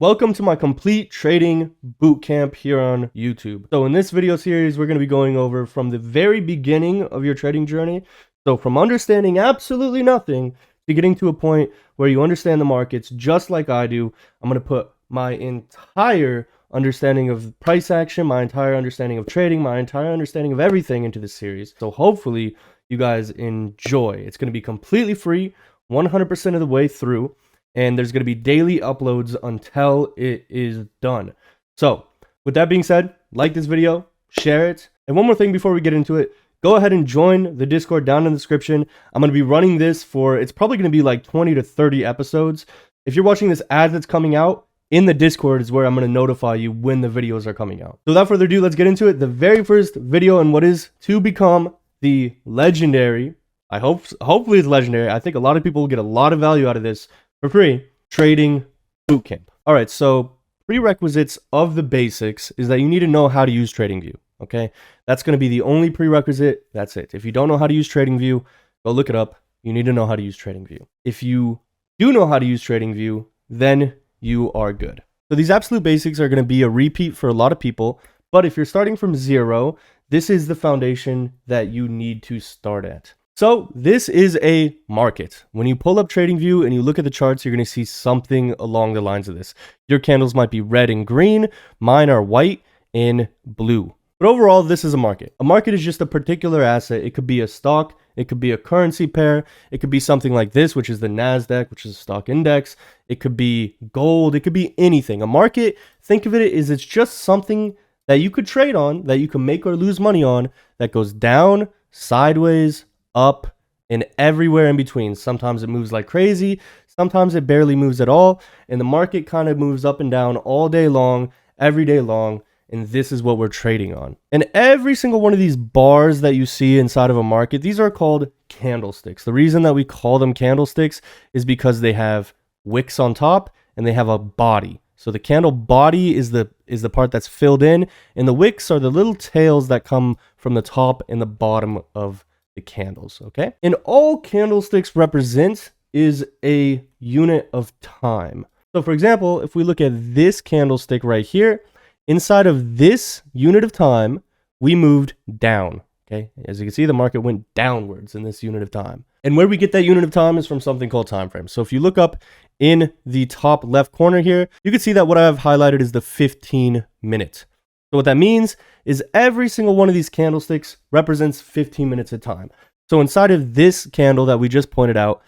Welcome to my complete trading boot camp here on YouTube. So in this video series, we're going to be going over from the very beginning of your trading journey. So from understanding absolutely nothing to getting to a point where you understand the markets just like I do. I'm going to put my entire understanding of price action, my entire understanding of trading, my entire understanding of everything into this series. So hopefully you guys enjoy. It's going to be completely free 100% of the way through. And there's going to be daily uploads until it is done. So with that being said, like this video, share it. And one more thing before we get into it, go ahead and join the Discord down in the description. I'm going to be running this for, it's probably going to be like 20 to 30 episodes. If you're watching this as it's coming out, in the Discord is where I'm going to notify you when the videos are coming out. So without further ado, let's get into it. The very first video and what is to become the legendary, hopefully it's legendary. I think a lot of people will get a lot of value out of this for free trading bootcamp. All right, so prerequisites of the basics is that you need to know how to use TradingView. Okay, that's going to be the only prerequisite. That's it. If you don't know how to use TradingView, go look it up. You need to know how to use TradingView. If you do know how to use TradingView, then you are good. So these absolute basics are going to be a repeat for a lot of people, but if you're starting from zero, this is the foundation that you need to start at. So this is a market. When you pull up TradingView and you look at the charts, you're going to see something along the lines of this. Your candles might be red and green. Mine are white and blue. But overall, this is a market. A market is just a particular asset. It could be a stock. It could be a currency pair. It could be something like this, which is the NASDAQ, which is a stock index. It could be gold. It could be anything. A market, think of it as it's just something that you could trade on, that you can make or lose money on, that goes down, sideways, up, and everywhere in between. Sometimes it moves like crazy, sometimes it barely moves at all, and the market kind of moves up and down all day long, every day long, and this is what we're trading on. And every single one of these bars that you see inside of a market, these are called candlesticks. The reason that we call them candlesticks is because they have wicks on top and they have a body. So the candle body is the part that's filled in, and the wicks are the little tails that come from the top and the bottom of the candles. Okay, and all candlesticks represent is a unit of time. So for example, if we look at this candlestick right here, inside of this unit of time, we moved down. Okay, as you can see, the market went downwards in this unit of time, and where we get that unit of time is from something called time frame. So if you look up in the top left corner here, you can see that what I have highlighted is the 15 minute. So what that means is every single one of these candlesticks represents 15 minutes of time. So inside of this candle that we just pointed out,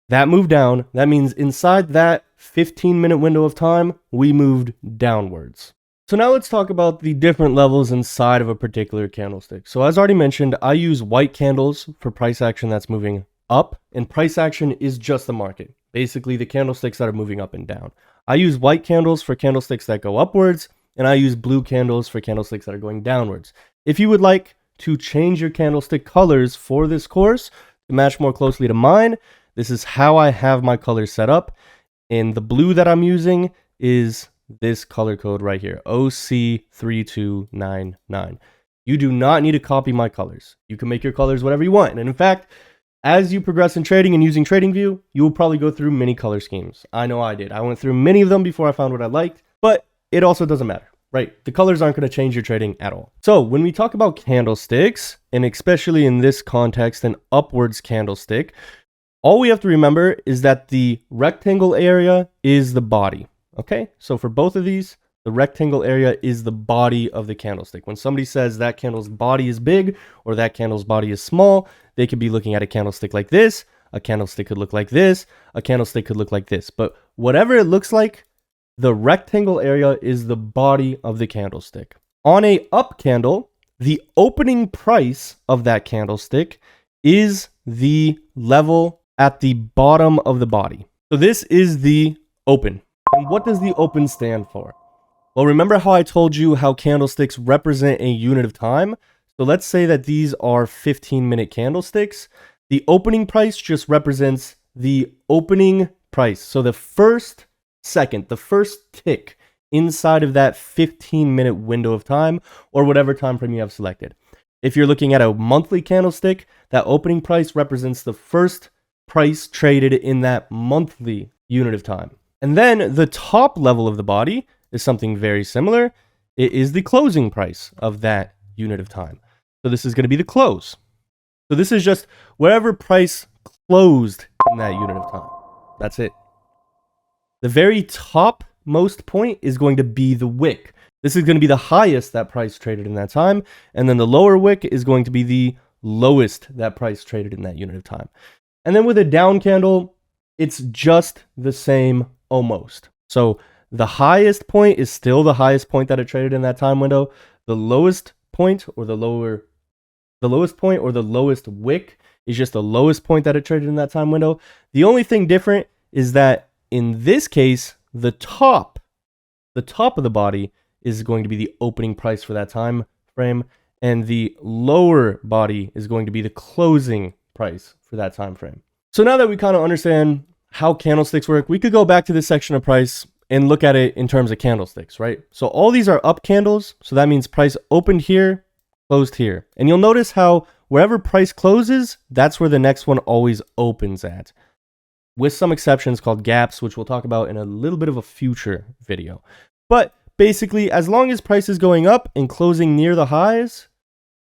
that moved down. That means inside that 15-minute window of time, we moved downwards. So now let's talk about the different levels inside of a particular candlestick. So as already mentioned, I use white candles for price action that's moving up, and price action is just the market. Basically, the candlesticks that are moving up and down. I use white candles for candlesticks that go upwards, and I use blue candles for candlesticks that are going downwards. If you would like to change your candlestick colors for this course to match more closely to mine, this is how I have my colors set up. And the blue that I'm using is this color code right here, OC3299. You do not need to copy my colors. You can make your colors whatever you want. And in fact, as you progress in trading and using TradingView, you will probably go through many color schemes. I know I did. I went through many of them before I found what I liked, but it also doesn't matter, right? The colors aren't going to change your trading at all. So when we talk about candlesticks, and especially in this context, an upwards candlestick, all we have to remember is that the rectangle area is the body. Okay, so for both of these, the rectangle area is the body of the candlestick. When somebody says that candle's body is big or that candle's body is small, they could be looking at a candlestick like this. A candlestick could look like this. A candlestick could look like this. But whatever it looks like, the rectangle area is the body of the candlestick. On a up candle, the opening price of that candlestick is the level at the bottom of the body. So this is the open. And what does the open stand for? Well, remember how I told you how candlesticks represent a unit of time? So let's say that these are 15-minute candlesticks. The opening price just represents the opening price. So the first second, the first tick inside of that 15-minute window of time, or whatever time frame you have selected. If you're looking at a monthly candlestick, that opening price represents the first price traded in that monthly unit of time. And then the top level of the body is something very similar. It is the closing price of that unit of time. So this is going to be the close. So this is just wherever price closed in that unit of time. That's it. The very topmost point is going to be the wick. This is going to be the highest that price traded in that time. And then the lower wick is going to be the lowest that price traded in that unit of time. And then with a down candle, it's just the same almost. So the highest point is still the highest point that it traded in that time window. The lowest point or the lowest wick is just the lowest point that it traded in that time window. The only thing different is that in this case, the top of the body is going to be the opening price for that time frame, and the lower body is going to be the closing price for that time frame. So now that we kind of understand how candlesticks work, we could go back to this section of price and look at it in terms of candlesticks, right? So all these are up candles, so that means price opened here, closed here. And you'll notice how wherever price closes, that's where the next one always opens at, with some exceptions called gaps, which we'll talk about in a little bit of a future video. But basically, as long as price is going up and closing near the highs,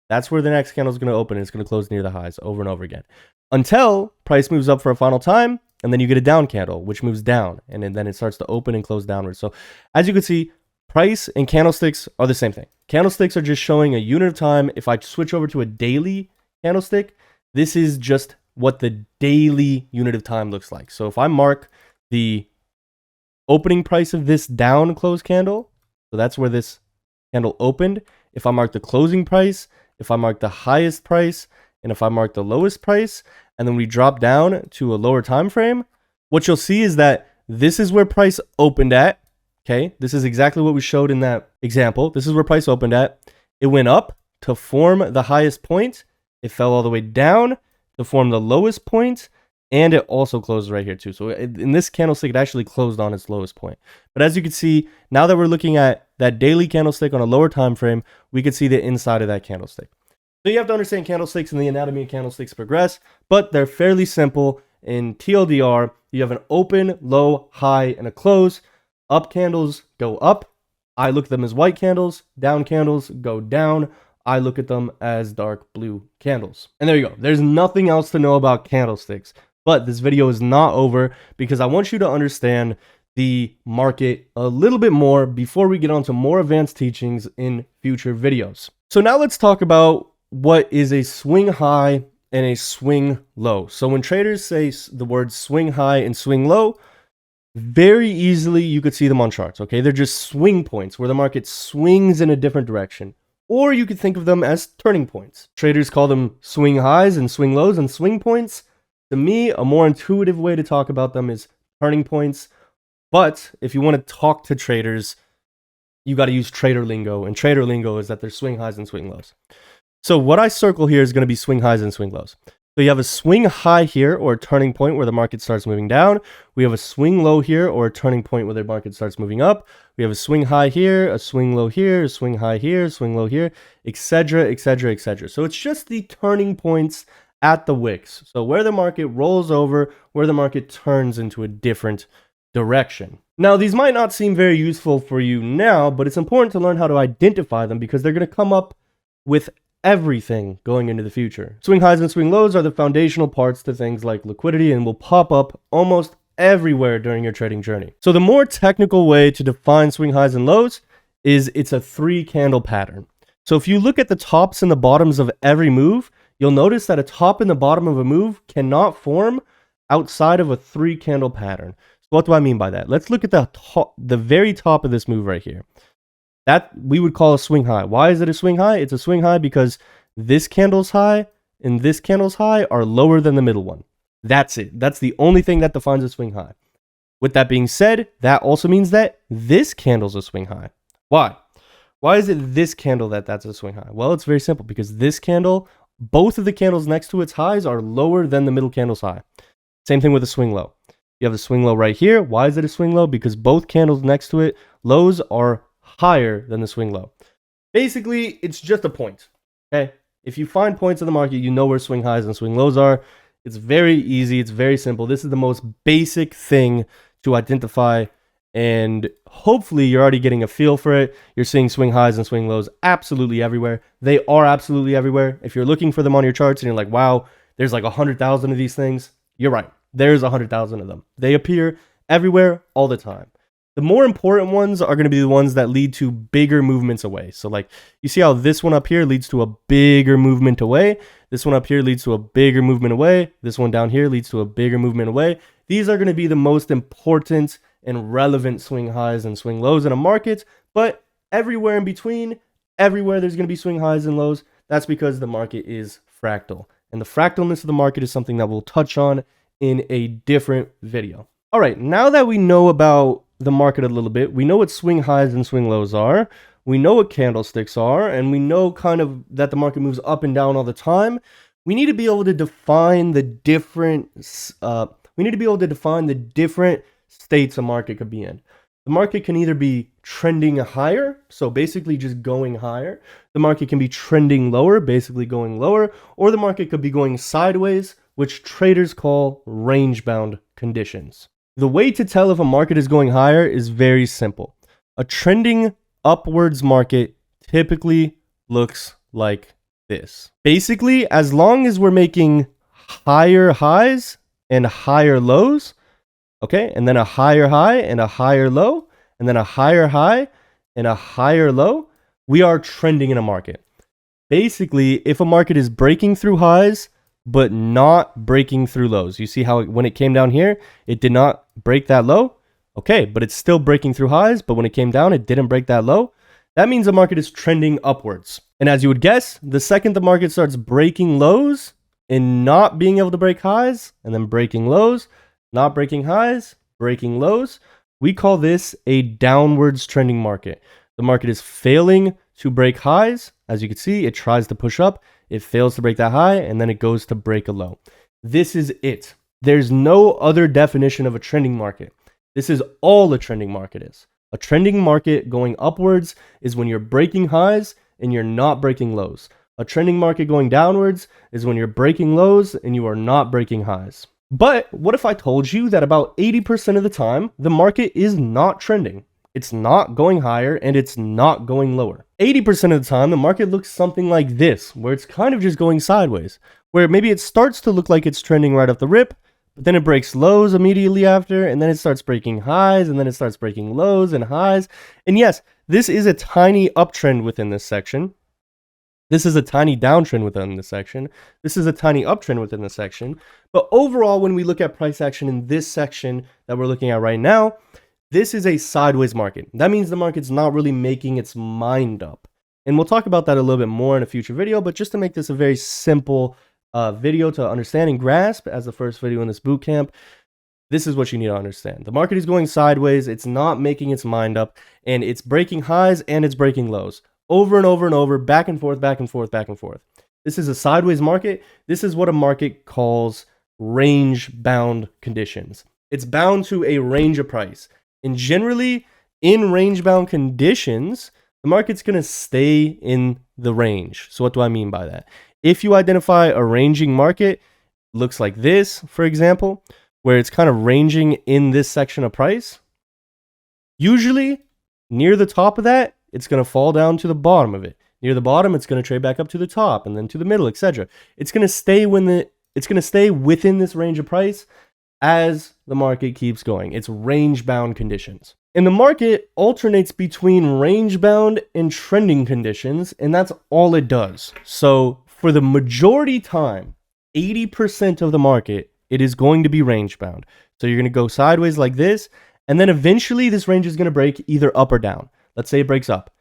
that's where the next candle is going to open. It's going to close near the highs over and over again until price moves up for a final time. And then you get a down candle, which moves down, and then it starts to open and close downwards. So as you can see, price and candlesticks are the same thing. Candlesticks are just showing a unit of time. If I switch over to a daily candlestick, this is just what the daily unit of time looks like. So if I mark the opening price of this down close candle, so that's where this candle opened. If I mark the closing price, if I mark the highest price, and if I mark the lowest price, and then we drop down to a lower time frame, what you'll see is that this is where price opened at. Okay, this is exactly what we showed in that example. This is where price opened at. It went up to form the highest point. It fell all the way down to form the lowest point, and it also closed right here too. So in this candlestick, it actually closed on its lowest point. But as you can see, now that we're looking at that daily candlestick on a lower time frame, we can see the inside of that candlestick. So you have to understand candlesticks and the anatomy of candlesticks progress, but they're fairly simple. In TLDR, you have an open, low, high, and a close. Up candles go up. I look at them as white candles. Down candles go down. I look at them as dark blue candles. And there you go. There's nothing else to know about candlesticks. But this video is not over because I want you to understand the market a little bit more before we get on to more advanced teachings in future videos. So now let's talk about what is a swing high and a swing low. So when traders say the words swing high and swing low, very easily you could see them on charts, okay? They're just swing points where the market swings in a different direction. Or you could think of them as turning points. Traders call them swing highs and swing lows and swing points. To me, a more intuitive way to talk about them is turning points. But if you want to talk to traders, you got to use trader lingo. And trader lingo is that they're swing highs and swing lows. So what I circle here is going to be swing highs and swing lows. So you have a swing high here, or a turning point where the market starts moving down. We have a swing low here, or a turning point where the market starts moving up. We have a swing high here, a swing low here, a swing high here, a swing low here, etc., etc., etc. So it's just the turning points at the wicks. So where the market rolls over, where the market turns into a different direction. Now, these might not seem very useful for you now, but it's important to learn how to identify them because they're going to come up with everything going into the future. Swing highs and swing lows are the foundational parts to things like liquidity and will pop up almost everywhere during your trading journey. So the more technical way to define swing highs and lows is it's a 3-candle pattern. So if you look at the tops and the bottoms of every move, you'll notice that a top and the bottom of a move cannot form outside of a 3-candle pattern. So what do I mean by that? Let's look at the very top of this move right here. That we would call a swing high. Why is it a swing high? It's a swing high because this candle's high and this candle's high are lower than the middle one. That's it. That's the only thing that defines a swing high. With that being said, that also means that this candle's a swing high. Why? Why is it this candle that's a swing high? Well, it's very simple because this candle, both of the candles next to its highs are lower than the middle candle's high. Same thing with a swing low. You have a swing low right here. Why is it a swing low? Because both candles next to it, lows are higher than the swing low. Basically, it's just a point. Okay? If you find points in the market, you know where swing highs and swing lows are. It's very easy. It's very simple. This is the most basic thing to identify, and hopefully you're already getting a feel for it. You're seeing swing highs and swing lows absolutely everywhere. They are absolutely everywhere. If you're looking for them on your charts and you're like, wow, there's like 100,000 of these things, you're right. There's 100,000 of them. They appear everywhere all the time. The more important ones are going to be the ones that lead to bigger movements away. So like you see how this one up here leads to a bigger movement away. This one up here leads to a bigger movement away. This one down here leads to a bigger movement away. These are going to be the most important and relevant swing highs and swing lows in a market, but everywhere in between, everywhere there's going to be swing highs and lows. That's because the market is fractal, and the fractalness of the market is something that we'll touch on in a different video. All right, now that we know about the market a little bit, we know what swing highs and swing lows are, we know what candlesticks are, and we know kind of that the market moves up and down all the time. We need to be able to define the different states a market could be in. The market can either be trending higher, so basically just going higher. The market can be trending lower, basically going lower, or the market could be going sideways, which traders call range-bound conditions. The way to tell if a market is going higher is very simple. A trending upwards market typically looks like this. Basically, as long as we're making higher highs and higher lows, okay, and then a higher high and a higher low, and then a higher high and a higher low, we are trending in a market. Basically, if a market is breaking through highs, but not breaking through lows, you see how when it came down here, it did not break that low? Okay, but it's still breaking through highs, but when it came down, it didn't break that low. That means the market is trending upwards. And as you would guess, the second the market starts breaking lows and not being able to break highs, and then breaking lows, not breaking highs, breaking lows, we call this a downwards trending market. The market is failing to break highs. As you can see, it tries to push up, it fails to break that high, and then it goes to break a low. This is it. There's no other definition of a trending market. This is all a trending market is. A trending market going upwards is when you're breaking highs and you're not breaking lows. A trending market going downwards is when you're breaking lows and you are not breaking highs. But what if I told you that about 80% of the time, the market is not trending? It's not going higher and it's not going lower. 80% of the time, the market looks something like this, where it's kind of just going sideways, where maybe it starts to look like it's trending right off the rip, but then it breaks lows immediately after, and then it starts breaking highs, and then it starts breaking lows and highs. And yes, this is a tiny uptrend within this section. This is a tiny downtrend within this section. This is a tiny uptrend within this section. But overall, when we look at price action in this section that we're looking at right now, this is a sideways market. That means the market's not really making its mind up. And we'll talk about that a little bit more in a future video, but just to make this a very simple video to understand and grasp as the first video in this boot camp, this is what you need to understand. The market is going sideways, it's not making its mind up, and it's breaking highs and it's breaking lows. Over and over and over, back and forth, back and forth, back and forth. This is a sideways market. This is what a market calls range-bound conditions. It's bound to a range of price. And generally, in range-bound conditions, the market's going to stay in the range. So what do I mean by that? If you identify a ranging market, looks like this, for example, where it's kind of ranging in this section of price, usually near the top of that, it's going to fall down to the bottom of it. Near the bottom, it's going to trade back up to the top and then to the middle, etc. It's going to stay within this range of price as the market keeps going. It's range-bound conditions. And the market alternates between range-bound and trending conditions, and that's all it does. So for the majority time, 80% of the market, it is going to be range-bound. So you're going to go sideways like this, and then eventually this range is going to break either up or down. Let's say it breaks up.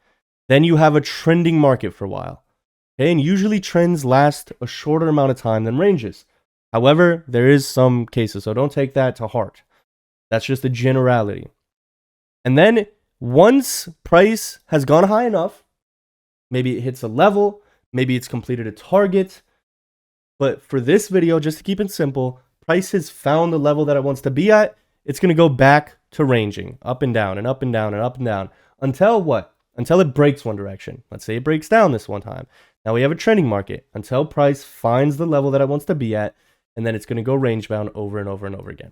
Then you have a trending market for a while. Okay, and usually trends last a shorter amount of time than ranges. However, there is some cases, so don't take that to heart. That's just a generality. And then once price has gone high enough, maybe it hits a level, maybe it's completed a target. But for this video, just to keep it simple, price has found the level that it wants to be at. It's going to go back to ranging, up and down and up and down and up and down. Until what? Until it breaks one direction. Let's say it breaks down this one time. Now we have a trending market until price finds the level that it wants to be at, and then it's going to go range bound over and over and over again.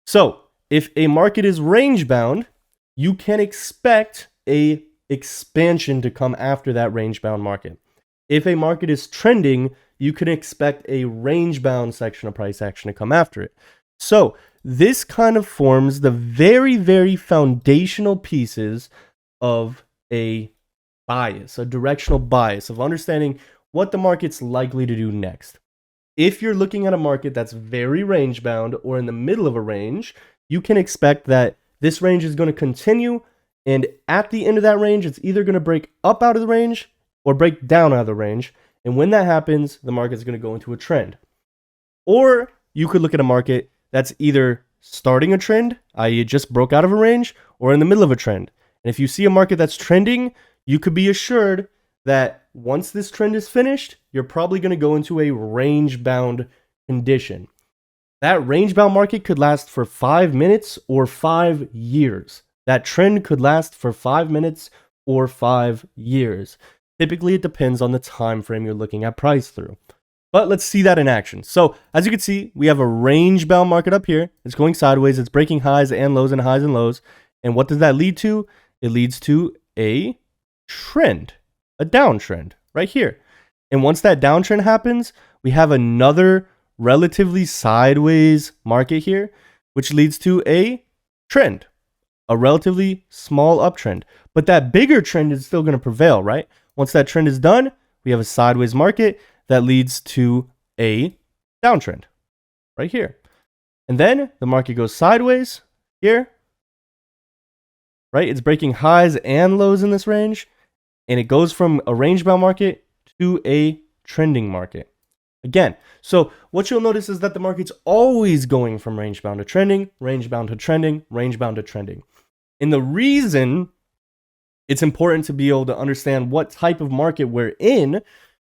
So if a market is range bound, you can expect a expansion to come after that range bound market. If a market is trending, you can expect a range bound section of price action to come after it. So this kind of forms the very, very foundational pieces of a bias, a directional bias of understanding what the market's likely to do next. If you're looking at a market that's very range bound or in the middle of a range, you can expect that this range is going to continue, and at the end of that range, it's either going to break up out of the range or break down out of the range. And when that happens, the market's going to go into a trend. Or you could look at a market that's either starting a trend, i.e. it just broke out of a range, or in the middle of a trend. And if you see a market that's trending, you could be assured that once this trend is finished, you're probably going to go into a range-bound condition. That range-bound market could last for 5 minutes or 5 years. That trend could last for 5 minutes or 5 years. Typically, it depends on the time frame you're looking at price through. But let's see that in action. So as you can see, we have a range-bound market up here. It's going sideways. It's breaking highs and lows and highs and lows. And what does that lead to? It leads to a trend, a downtrend right here. And once that downtrend happens, we have another relatively sideways market here, which leads to a trend, a relatively small uptrend. But that bigger trend is still going to prevail, right? Once that trend is done, we have a sideways market that leads to a downtrend right here. And then the market goes sideways here, right? It's breaking highs and lows in this range, and it goes from a range-bound market to a trending market. Again, so what you'll notice is that the market's always going from range-bound to trending, range-bound to trending, range-bound to trending. And the reason it's important to be able to understand what type of market we're in,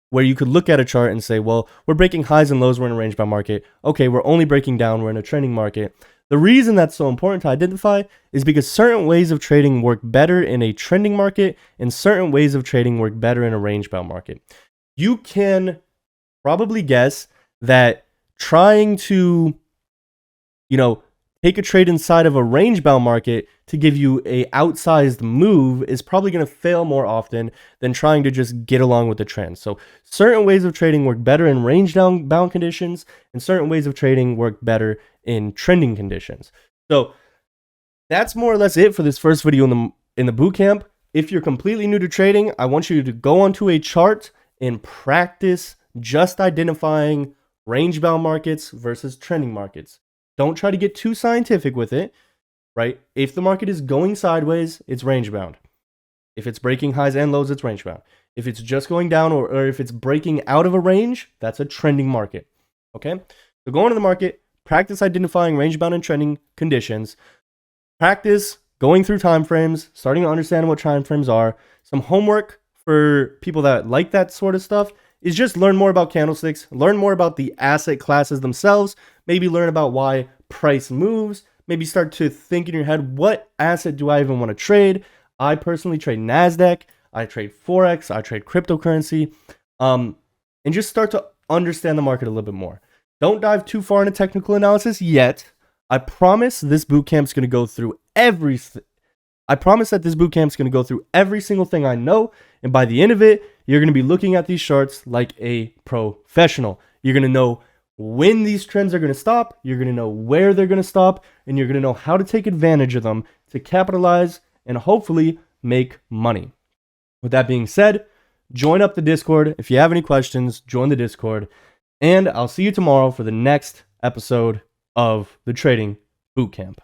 where you could look at a chart and say, well, we're breaking highs and lows, we're in a range-bound market. Okay, we're only breaking down, we're in a trending market. The reason that's so important to identify is because certain ways of trading work better in a trending market and certain ways of trading work better in a range-bound market. You can probably guess that trying to, take a trade inside of a range-bound market to give you a outsized move is probably going to fail more often than trying to just get along with the trend. So certain ways of trading work better in range-bound conditions, and certain ways of trading work better in trending conditions. So that's more or less it for this first video in the bootcamp. If you're completely new to trading, I want you to go onto a chart and practice just identifying range-bound markets versus trending markets. Don't try to get too scientific with it, right? If the market is going sideways, it's range-bound. If it's breaking highs and lows, it's range-bound. If it's just going down or if it's breaking out of a range, that's a trending market, okay? So go into the market, practice identifying range-bound and trending conditions, practice going through time frames, starting to understand what time frames are. Some homework for people that like that sort of stuff is just learn more about candlesticks, learn more about the asset classes themselves, maybe learn about why price moves, maybe start to think in your head, what asset do I even want to trade? I personally trade NASDAQ, I trade Forex, I trade cryptocurrency, and just start to understand the market a little bit more. Don't dive too far into technical analysis yet. I promise this bootcamp is going to go through everything. I promise that this bootcamp is going to go through every single thing I know, and by the end of it, you're going to be looking at these charts like a professional. You're going to know when these trends are going to stop, you're going to know where they're going to stop, and you're going to know how to take advantage of them to capitalize and hopefully make money. With that being said, join up the Discord. If you have any questions, join the Discord, and I'll see you tomorrow for the next episode of the Trading Bootcamp.